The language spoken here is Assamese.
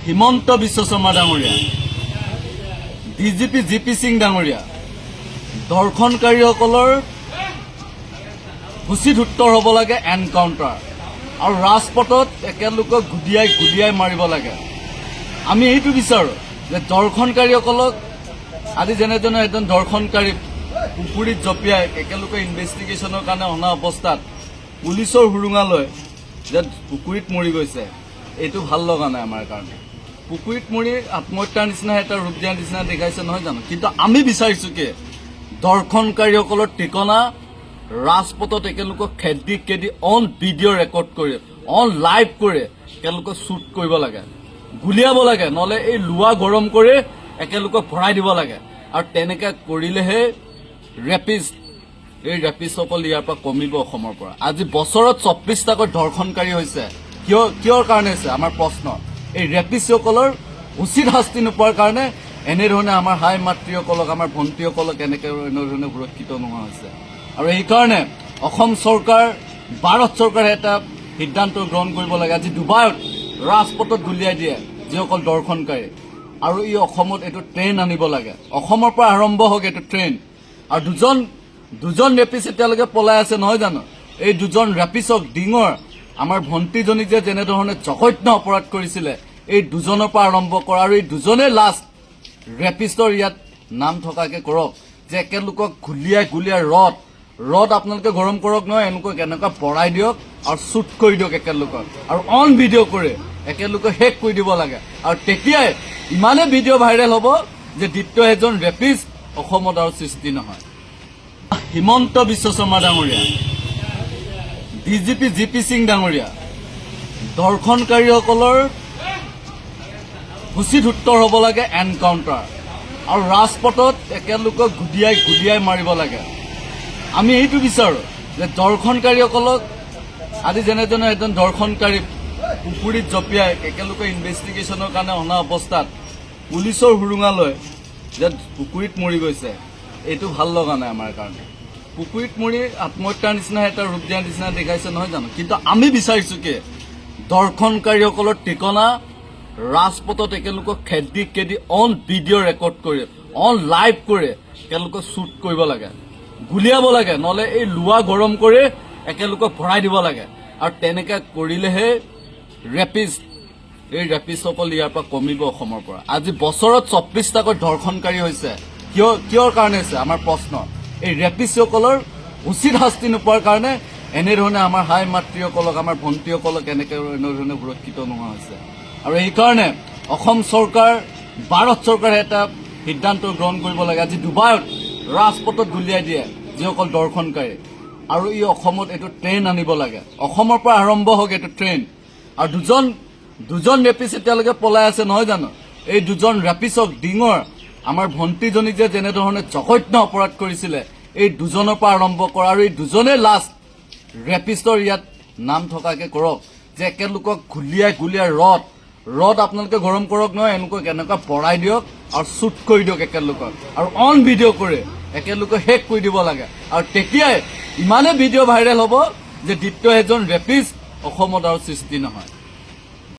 হিমন্ত বিশ্ব শৰ্মা ডাঙৰীয়া, ডিজিপি জিপি সিং ডাঙৰীয়া দৰ্শনকাৰীসকলৰ উচিত উত্তৰ হ'ব লাগে এনকাউণ্টাৰ আৰু ৰাজপথত একেলোকক গুদিয়াই মাৰিব লাগে। আমি এইটো বিচাৰোঁ যে দৰ্শনকাৰীসকলক আজি যেনেজনে এজন দৰ্শনকাৰী পুখুৰীত জঁপিয়াই একেলোকে ইনভেষ্টিগেশ্যনৰ কাৰণে অনা অৱস্থাত পুলিচৰ সুৰুঙা লৈ যে পুখুৰীত মৰি গৈছে, এইটো ভাল লগা নাই আমাৰ কাৰণে। পুখুৰীত মৰি আত্মহত্যাৰ নিচিনা এটা ৰূপ দিয়াৰ নিচিনা দেখাইছে নহয় জানো। কিন্তু আমি বিচাৰিছোঁ কি দৰ্শনকাৰীসকলৰ ঠিকনা ৰাজপথত একেলোকক খেদি অন ভিডিঅ' ৰেকৰ্ড কৰি অন লাইভ কৰি একেলোকক শ্বুট কৰিব লাগে, গুলিয়াব লাগে, নহ'লে এই লোৱা গৰম কৰি একেলোকক ভৰাই দিব লাগে। আৰু তেনেকৈ কৰিলেহে এই ৰেপিষ্টসকল ইয়াৰ পৰা কমিব অসমৰ পৰা। আজি বছৰত 24টাকৈ ধৰ্ষণকাৰী হৈছে, কিয়ৰ কাৰণে হৈছে আমাৰ প্ৰশ্ন। এই ৰেপিষ্টসকলৰ উচিত শাস্তি নোপোৱাৰ কাৰণে এনেধৰণে আমাৰ হাই মাতৃসকলক, আমাৰ ভণ্টিসকলক এনেধৰণে সুৰক্ষিত নোহোৱা হৈছে। আৰু এইকাৰণে অসম চৰকাৰ, ভাৰত চৰকাৰে এটা সিদ্ধান্ত গ্ৰহণ কৰিব লাগে। আজি ডুবাইত ৰাজপথত গুলিয়াই দিয়ে যিসকল দৰ্শনকাৰী, আৰু ই অসমত এইটো ট্ৰেইন আনিব লাগে। অসমৰ পৰা আৰম্ভ হওক এইটো ট্ৰেইন। আৰু দুজন ৰেপিষ্ট এতিয়ালৈকে পলাই আছে নহয় জানো। এই দুজন ৰেপিষ্টক ডিঙৰ আমাৰ ভণ্টিজনীক যে যেনেধৰণে জঘন্য অপৰাধ কৰিছিলে, এই দুজনৰ পৰা আৰম্ভ কৰা আৰু এই দুজনে লাষ্ট ৰেপিষ্টৰ ইয়াত নাম থকাকে কৰক, যে একেলোকক গুলিয়াই ৰদ আপোনালোকে গৰম কৰক নহয়, এনেকুৱা কেনেকুৱা পৰাই দিয়ক আৰু শ্বুট কৰি দিয়ক একেলোকক, আৰু অন ভিডিঅ' কৰি একেলোকে শেষ কৰি দিব লাগে। আৰু তেতিয়াই ইমানে ভিডিঅ' ভাইৰেল হ'ব যে দ্বিতীয় এজন ৰেপিষ্ট অসমত আৰু সৃষ্টি নহয়। হিমন্ত বিশ্ব শৰ্মা ডাঙৰীয়া, ডিজিপি জিপি সিং ডাঙৰীয়া দৰ্শনকাৰীসকলৰ উচিত উত্তৰ হ'ব লাগে এনকাউণ্টাৰ আৰু ৰাজপথত একেলোকক গুদিয়াই মাৰিব লাগে। আমি এইটো বিচাৰোঁ যে দৰ্শনকাৰীসকলক আজি যেনেজনে এজন দৰ্শনকাৰী পুখুৰীত জঁপিয়াই একেলোকে ইনভেষ্টিগেশ্যনৰ কাৰণে অনা অৱস্থাত পুলিচৰ সুৰুঙা লৈ যে পুখুৰীত মৰি গৈছে, এইটো ভাল লগা নাই আমাৰ কাৰণে। পুখুৰীত মৰি আত্মহত্যাৰ নিচিনা এটা ৰূপ দিয়াৰ নিচিনা দেখাইছে নহয় জানো। কিন্তু আমি বিচাৰিছোঁ কি দৰ্শনকাৰীসকলৰ ঠিকনা ৰাজপথত একেলোকক খেদি অন ভিডিঅ' ৰেকৰ্ড কৰি অন লাইভ কৰি একেলোকক শ্বুট কৰিব লাগে, গুলিয়াব লাগে, নহ'লে এই লোৱা গৰম কৰি একেলোকক ভৰাই দিব লাগে। আৰু তেনেকৈ কৰিলেহে এই ৰেপিষ্টসকল ইয়াৰ পৰা কমিব অসমৰ পৰা। আজি বছৰত 24টাকৈ ধৰ্ষণকাৰী হৈছে, কিয়ৰ কাৰণে হৈছে আমাৰ প্ৰশ্ন। এই ৰেপিষ্টসকলৰ উচিত শাস্তি নোপোৱাৰ কাৰণে এনেধৰণে আমাৰ হাই মাতৃসকলক, আমাৰ ভণ্টিসকলক এনেধৰণে সুৰক্ষিত নোহোৱা হৈছে। আৰু এইকাৰণে অসম চৰকাৰ, ভাৰত চৰকাৰে এটা সিদ্ধান্ত গ্ৰহণ কৰিব লাগে। আজি ডুবাইত ৰাজপথত গুলিয়াই দিয়ে যিসকল দৰ্শনকাৰী, আৰু ই অসমত এইটো ট্ৰেইন আনিব লাগে। অসমৰ পৰা আৰম্ভ হওক এইটো ট্ৰেইন। আৰু দুজন ৰেপিষ্ট এতিয়ালৈকে পলাই আছে নহয় জানো। এই দুজন ৰেপিষ্টক ডিঙৰ আমাৰ ভণ্টিজনীক যে যেনেধৰণে জঘন্য অপৰাধ কৰিছিলে, এই দুজনৰ পৰা আৰম্ভ কৰা আৰু এই দুজনে লাষ্ট ৰেপিষ্টৰ ইয়াত নাম থকাকে কৰক, যে একেলোকক গুলিয়াই ৰদ আপোনালোকে গৰম কৰক নহয়, এনেকুৱা কেনেকুৱা পৰাই দিয়ক আৰু শ্বুট কৰি দিয়ক একেলোকক, আৰু অন ভিডিঅ' কৰি একেলোকে শেষ কৰি দিব লাগে। আৰু তেতিয়াই ইমানে ভিডিঅ' ভাইৰেল হ'ব যে দ্বিতীয় এজন ৰেপিষ্ট অসমত আৰু সৃষ্টি নহয়।